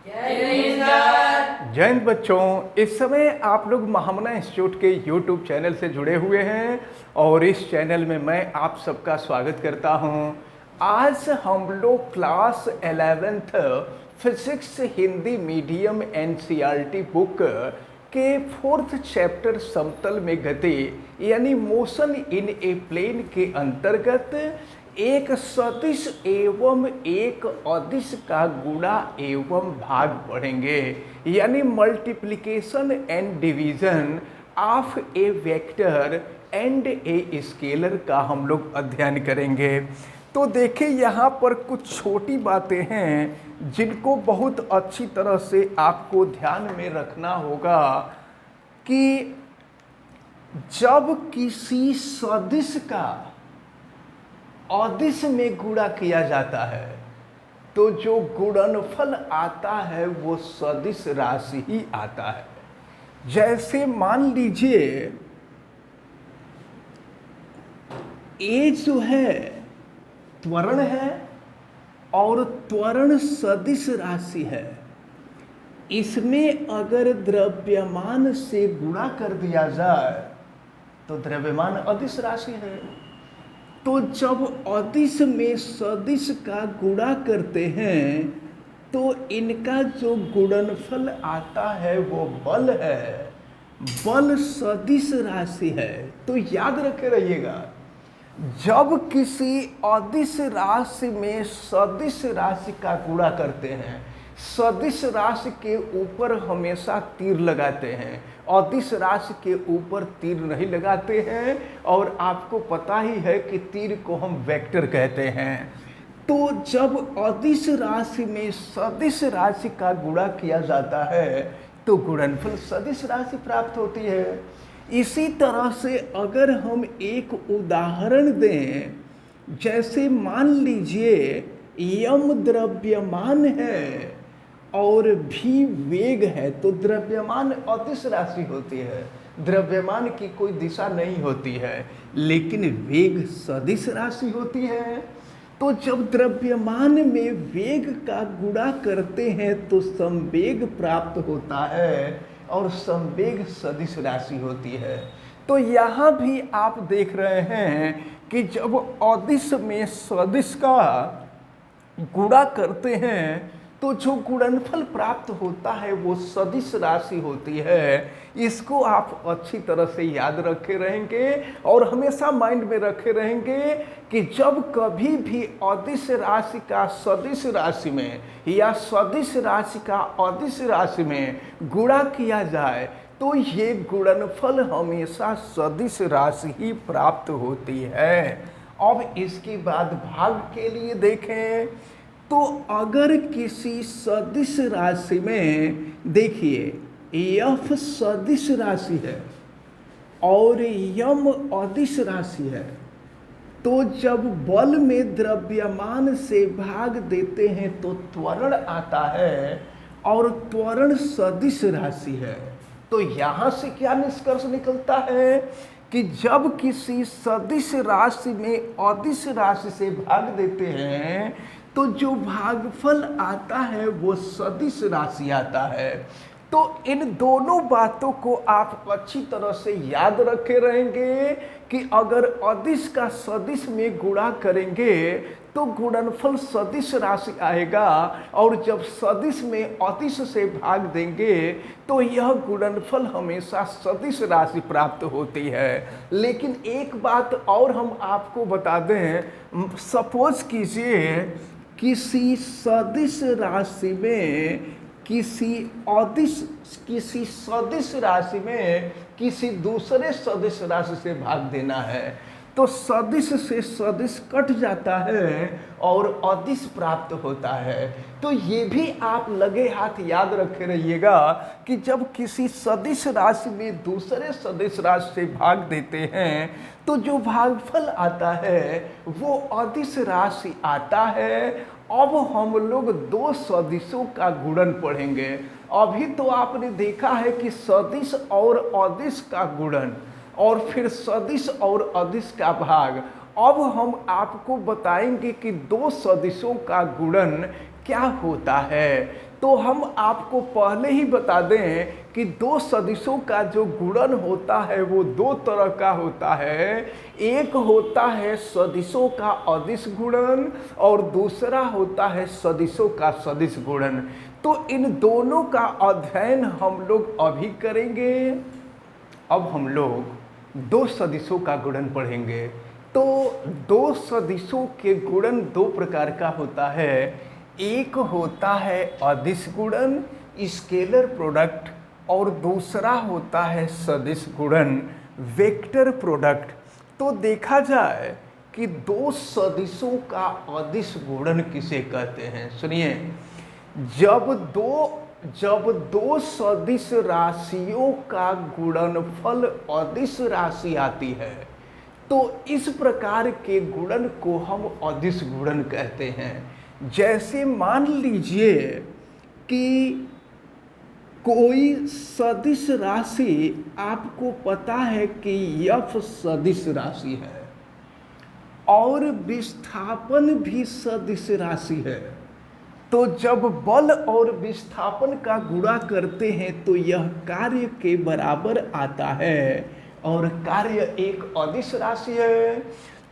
जय हिंद बच्चों। इस समय आप लोग महामना इंस्टीट्यूट के यूट्यूब चैनल से जुड़े हुए हैं और इस चैनल में मैं आप सबका स्वागत करता हूं। आज हम लोग class 11th physics Hindi medium NCERT book के 4th चैप्टर समतल में गति यानी मोशन इन ए प्लेन के अंतर्गत एक सदिश एवं एक अदिश का गुणा एवं भाग पढ़ेंगे, यानी multiplication and division of A vector and a scalar का हम लोग अध्ययन करेंगे। तो देखिए यहाँ पर कुछ छोटी बातें हैं जिनको बहुत अच्छी तरह से आपको ध्यान में रखना होगा कि जब किसी सदिश का अदिश में गुणा किया जाता है तो जो गुणनफल आता है वो सदिश राशि ही आता है। जैसे मान लीजिए ए जो है त्वरण है और त्वरण सदिश राशि है, इसमें अगर द्रव्यमान से गुणा कर दिया जाए तो द्रव्यमान अदिश राशि है। तो जब अदिश में सदिश का गुणा करते हैं तो इनका जो गुणनफल आता है वो बल है, बल सदिश राशि है। तो याद रखे रहिएगा, जब किसी अदिश राशि में सदिश राशि का गुणा करते हैं, सदिश राशि के ऊपर हमेशा तीर लगाते हैं, अदिश राशि के ऊपर तीर नहीं लगाते हैं। और आपको पता ही है कि तीर को हम वेक्टर कहते हैं। तो जब अदिश राशि में सदिश राशि का गुणा किया जाता है तो गुणनफल सदिश राशि प्राप्त होती है। इसी तरह से अगर हम एक उदाहरण दें, जैसे मान लीजिए यम द्रव्यमान है और भी वेग है, तो द्रव्यमान अदिश राशि होती है, द्रव्यमान की कोई दिशा नहीं होती है, लेकिन वेग सदिश राशि होती है। तो जब द्रव्यमान में वेग का गुणा करते हैं तो संवेग प्राप्त होता है और संवेग सदिश राशि होती है। तो यहाँ भी आप देख रहे हैं कि जब अदिश में सदिश का गुणा करते हैं तो जो गुणनफल प्राप्त होता है वो सदिश राशि होती है। इसको आप अच्छी तरह से याद रखे रहेंगे और हमेशा माइंड में रखे रहेंगे कि जब कभी भी अदिश राशि का सदिश राशि में या सदिश राशि का अदिश राशि में गुणा किया जाए तो ये गुणनफल हमेशा सदिश राशि ही प्राप्त होती है। अब इसके बाद भाग के लिए देखें तो अगर किसी सदिश राशि में देखिए एफ सदिश राशि है और यम अदिश राशि है, तो जब बल में द्रव्यमान से भाग देते हैं तो त्वरण आता है और त्वरण सदिश राशि है। तो यहाँ से क्या निष्कर्ष निकलता है कि जब किसी सदिश राशि में अदिश राशि से भाग देते हैं तो जो भागफल आता है वो सदिश राशि आता है। तो इन दोनों बातों को आप अच्छी तरह से याद रखे रहेंगे कि अगर अदिश का सदिश में गुणा करेंगे तो गुणनफल सदिश राशि आएगा और जब सदिश में अदिश से भाग देंगे तो यह गुणनफल हमेशा सदिश राशि प्राप्त होती है। लेकिन एक बात और हम आपको बता दें, सपोज कीजिए किसी सदिश राशि में किसी सदिश राशि में किसी दूसरे सदिश राशि से भाग देना है तो सदिश से सदिश कट जाता है और अदिश प्राप्त होता है। तो ये भी आप लगे हाथ याद रखे रहिएगा कि जब किसी सदिश राशि में दूसरे सदिश राशि से भाग देते हैं तो जो भागफल आता है वो अदिश राशि आता है। अब हम लोग दो सदिशों का गुणन पढ़ेंगे। अभी तो आपने देखा है कि सदिश और अदिश का गुणन और फिर सदिश और अदिश का भाग। अब हम आपको बताएंगे कि दो सदिशों का गुणन क्या होता है। तो हम आपको पहले ही बता दें कि दो सदिशों का जो गुणन होता है वो दो तरह का होता है। एक होता है सदिशों का अदिश गुणन और दूसरा होता है सदिशों का सदिश गुणन। तो इन दोनों का अध्ययन हम लोग अभी करेंगे। अब हम लोग दो सदिशों का गुणन पढ़ेंगे। तो दो सदिशों के गुणन दो प्रकार का होता है। एक होता है अदिश गुणन स्केलर प्रोडक्ट और दूसरा होता है सदिश गुणन वेक्टर प्रोडक्ट। तो देखा जाए कि दो सदिशों का अदिश गुणन किसे कहते हैं, सुनिए। जब दो सदिश राशियों का गुणनफल अदिश राशि आती है तो इस प्रकार के गुणन को हम अदिश गुणन कहते हैं। जैसे मान लीजिए कि कोई सदिश राशि, आपको पता है कि यफ सदिश राशि है और विस्थापन भी सदिश राशि है। तो जब बल और विस्थापन का गुणा करते हैं तो यह कार्य के बराबर आता है और कार्य एक अदिश राशि है।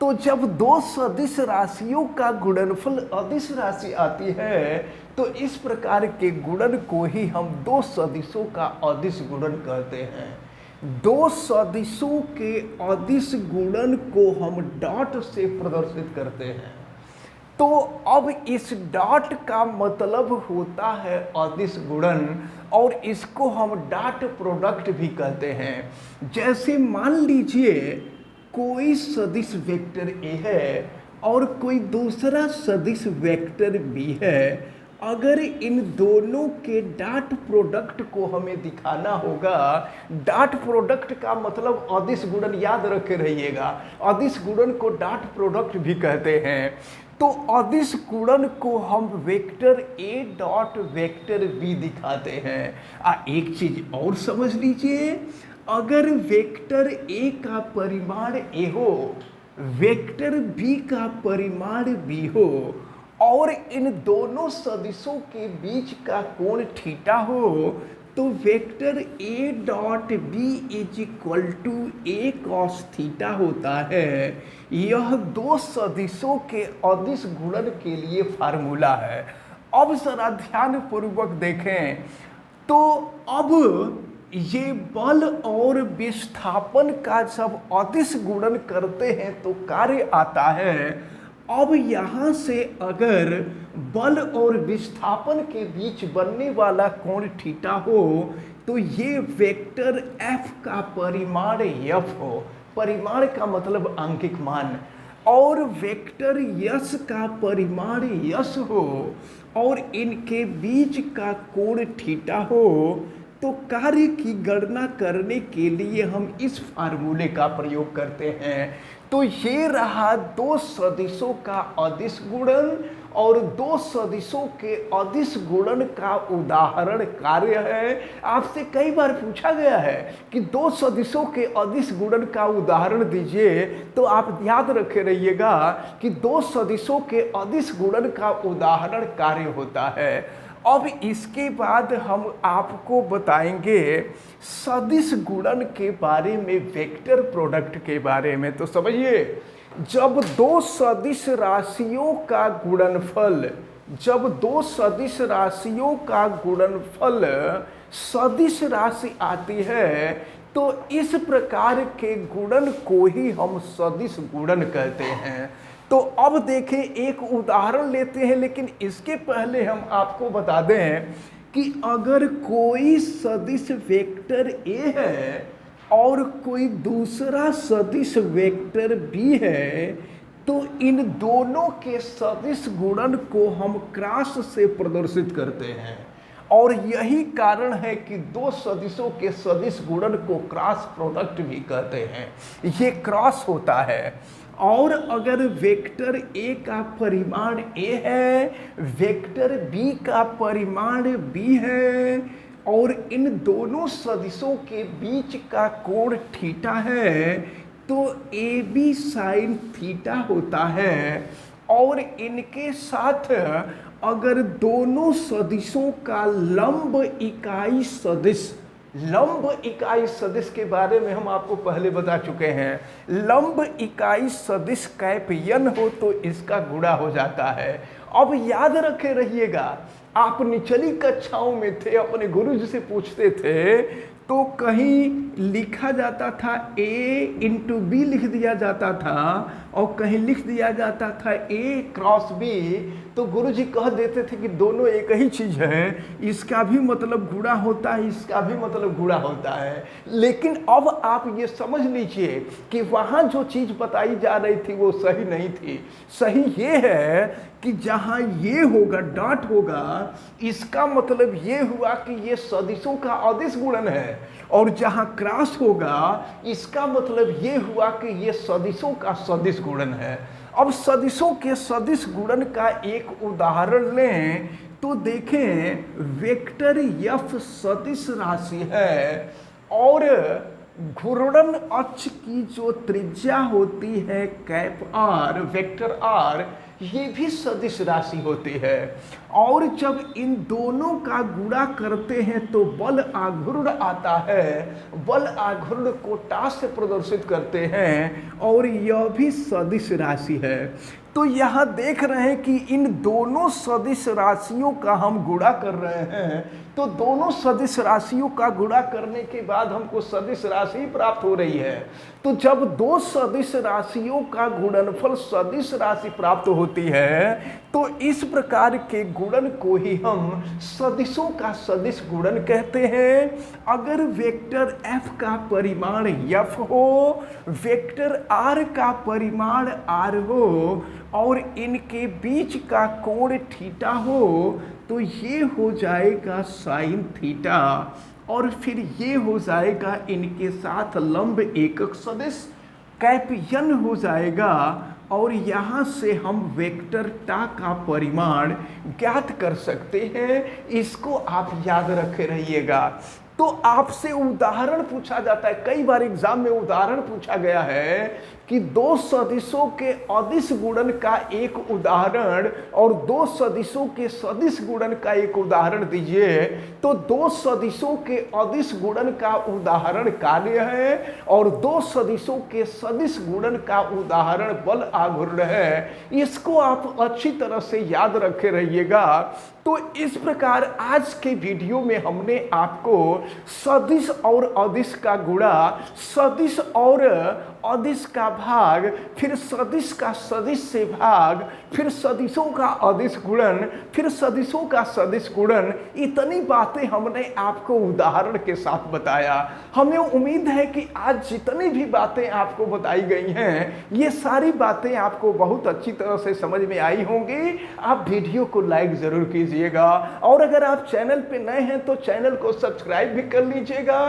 तो जब दो सदिश राशियों का गुणनफल अदिश राशि आती है तो इस प्रकार के गुणन को ही हम दो सदिशों का अदिश गुणन कहते हैं। दो सदिशों के अदिश गुणन को हम डॉट से प्रदर्शित करते हैं। तो अब इस डॉट का मतलब होता है अदिश गुणन और इसको हम डॉट प्रोडक्ट भी कहते हैं। जैसे मान लीजिए कोई सदिश वेक्टर ए है और कोई दूसरा सदिश वेक्टर बी है। अगर इन दोनों के डॉट प्रोडक्ट को हमें दिखाना होगा, डॉट प्रोडक्ट का मतलब अदिश गुणन, याद रखे रहिएगा, अदिश गुणन को डॉट प्रोडक्ट भी कहते हैं। तो अदिश गुणन को हम vector A dot vector B दिखाते हैं। एक चीज और समझ लीजिए, अगर वेक्टर ए का परिमाण ए हो, वेक्टर बी का परिमाण बी हो और इन दोनों सदिशों के बीच का कोण थीटा हो तो vector A dot B is equal to A cos theta होता है। यह दो सदिशों के अदिश गुणन के लिए फार्मूला है। अब जरा ध्यान पूर्वक देखें तो अब ये बल और विस्थापन का जब अदिश गुणन करते हैं तो कार्य आता है। अब यहाँ से अगर बल और विस्थापन के बीच बनने वाला कोण थीटा हो तो ये वेक्टर f का परिमाण f हो, परिमाण का मतलब आंकिक मान, और वेक्टर यश का परिमाण यश हो और इनके बीच का कोण थीटा हो तो कार्य की गणना करने के लिए हम इस फार्मूले का प्रयोग करते हैं। तो ये रहा दो सदिशों का अदिश गुणन और दो सदिशों के अदिश गुणन का उदाहरण कार्य है। आपसे कई बार पूछा गया है कि दो सदिशों के अदिश गुणन का उदाहरण दीजिए, तो आप याद रखे रहिएगा कि दो सदिशों के अदिश गुणन का उदाहरण कार्य होता है। अब इसके बाद हम आपको बताएंगे सदिश गुणन के बारे में, वेक्टर प्रोडक्ट के बारे में। तो समझिए, जब दो सदिश राशियों का गुणनफल, जब दो सदिश राशियों का गुणनफल सदिश राशि आती है तो इस प्रकार के गुणन को ही हम सदिश गुणन कहते हैं। तो अब देखें, एक उदाहरण लेते हैं, लेकिन इसके पहले हम आपको बता दें कि अगर कोई सदिश वेक्टर ए है और कोई दूसरा सदिश वेक्टर बी है तो इन दोनों के सदिश गुणन को हम क्रॉस से प्रदर्शित करते हैं। और यही कारण है कि दो सदिशों के सदिश गुणन को क्रॉस प्रोडक्ट भी कहते हैं। ये क्रॉस होता है। और अगर वेक्टर ए का परिमाण ए है, वेक्टर बी का परिमाण बी है और इन दोनों सदिशों के बीच का कोण थीटा है तो ए बी साइन थीटा होता है। और इनके साथ अगर दोनों सदिशों का लंब इकाई सदिश, लंब इकाई सदिश के बारे में हम आपको पहले बता चुके हैं। लंब इकाई सदिश कैप यन हो तो इसका गुणा हो जाता है। अब याद रखे रहिएगा, आप निचली कक्षाओं में थे, अपने गुरुजी से पूछते थे तो कहीं लिखा जाता था a इंटू बी लिख दिया जाता था, और कहीं लिख दिया जाता था a क्रॉस b, तो गुरुजी कह देते थे कि दोनों एक ही चीज है, इसका भी मतलब गुणा होता है, इसका भी मतलब गुणा होता है। लेकिन अब आप ये समझ लीजिए कि वहाँ जो चीज बताई जा रही थी वो सही नहीं थी। सही ये है कि जहाँ ये होगा, डॉट होगा, इसका मतलब ये हुआ कि ये सदिशों का अदिश गुणन है, और जहाँ क्रॉस होगा इसका मतलब ये हुआ कि ये सदिशों का सदिश गुणन है। अब सदिशों के सदिश गुणन का एक उदाहरण लें तो देखें, वेक्टर एफ सदिश राशि है और घूर्णन अक्ष की जो त्रिज्या होती है कैप आर, वेक्टर आर, ये भी सदिश राशि होती है। और जब इन दोनों का गुणा करते हैं तो बल आघूर्ण आता है। बल आघूर्ण को टा से प्रदर्शित करते हैं और यह भी सदिश राशि है। तो यहाँ देख रहे हैं कि इन दोनों सदिश राशियों का हम गुणा कर रहे हैं, तो दोनों सदिश राशियों का गुणा करने के बाद हमको सदिश राशि प्राप्त हो रही है। तो जब दो सदिश राशियों का गुणनफल सदिश राशि प्राप्त होती है तो इस प्रकार के गुणन को ही हम सदिशों का सदिश गुणन कहते हैं। अगर वेक्टर f का परिमाण f हो, वेक्टर r का परिमाण r हो और इनके बीच का कोण थीटा हो तो ये हो जाएगा साइन थीटा, और फिर ये हो जाएगा इनके साथ लंब एकक सदिश कैप यन हो जाएगा, और यहाँ से हम वेक्टर टा का परिमाण ज्ञात कर सकते हैं। इसको आप याद रखे रहिएगा। तो आपसे उदाहरण पूछा जाता है, कई बार एग्जाम में उदाहरण पूछा गया है कि दो सदिशों के अदिश गुणन का एक उदाहरण और दो सदिशों के सदिश गुणन का एक उदाहरण दीजिए। तो दो सदिशों के अदिश गुणन का उदाहरण कार्य है और दो सदिशों के सदिश गुणन का उदाहरण बल आघूर्ण है। इसको आप अच्छी तरह से याद रखे रहिएगा। तो इस प्रकार आज के वीडियो में हमने आपको सदिश और अदिश का गुणा, सदिश और अदिश का भाग, फिर सदिश का सदिश से भाग, फिर सदिशों का अदिश गुणन, फिर सदिशों का सदिश गुणन, इतनी बातें हमने आपको उदाहरण के साथ बताया। हमें उम्मीद है कि आज जितनी भी बातें आपको बताई गई हैं ये सारी बातें आपको बहुत अच्छी तरह से समझ में आई होंगी। आप वीडियो को लाइक जरूर कीजिएगा और अगर आप चैनल पे नए हैं तो चैनल को सब्सक्राइब भी कर लीजिएगा।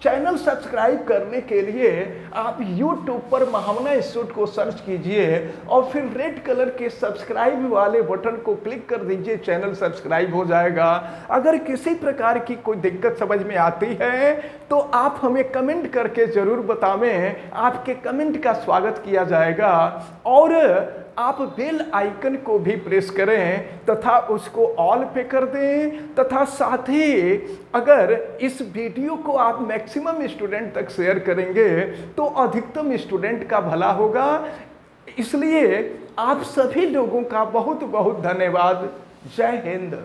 चैनल सब्सक्राइब करने के लिए आप यूट्यूब पर महामना इंस्टीट्यूट को सर्च कीजिए और फिर रेड कलर के सब्सक्राइब वाले बटन को क्लिक कर दीजिए, चैनल सब्सक्राइब हो जाएगा। अगर किसी प्रकार की कोई दिक्कत समझ में आती है तो आप हमें कमेंट करके जरूर बतावें, आपके कमेंट का स्वागत किया जाएगा। और आप बेल आइकन को भी प्रेस करें तथा उसको ऑल पे कर दें, तथा साथ ही अगर इस वीडियो को आप मैक्सिमम स्टूडेंट तक शेयर करेंगे तो अधिकतम स्टूडेंट का भला होगा। इसलिए आप सभी लोगों का बहुत बहुत धन्यवाद। जय हिंद।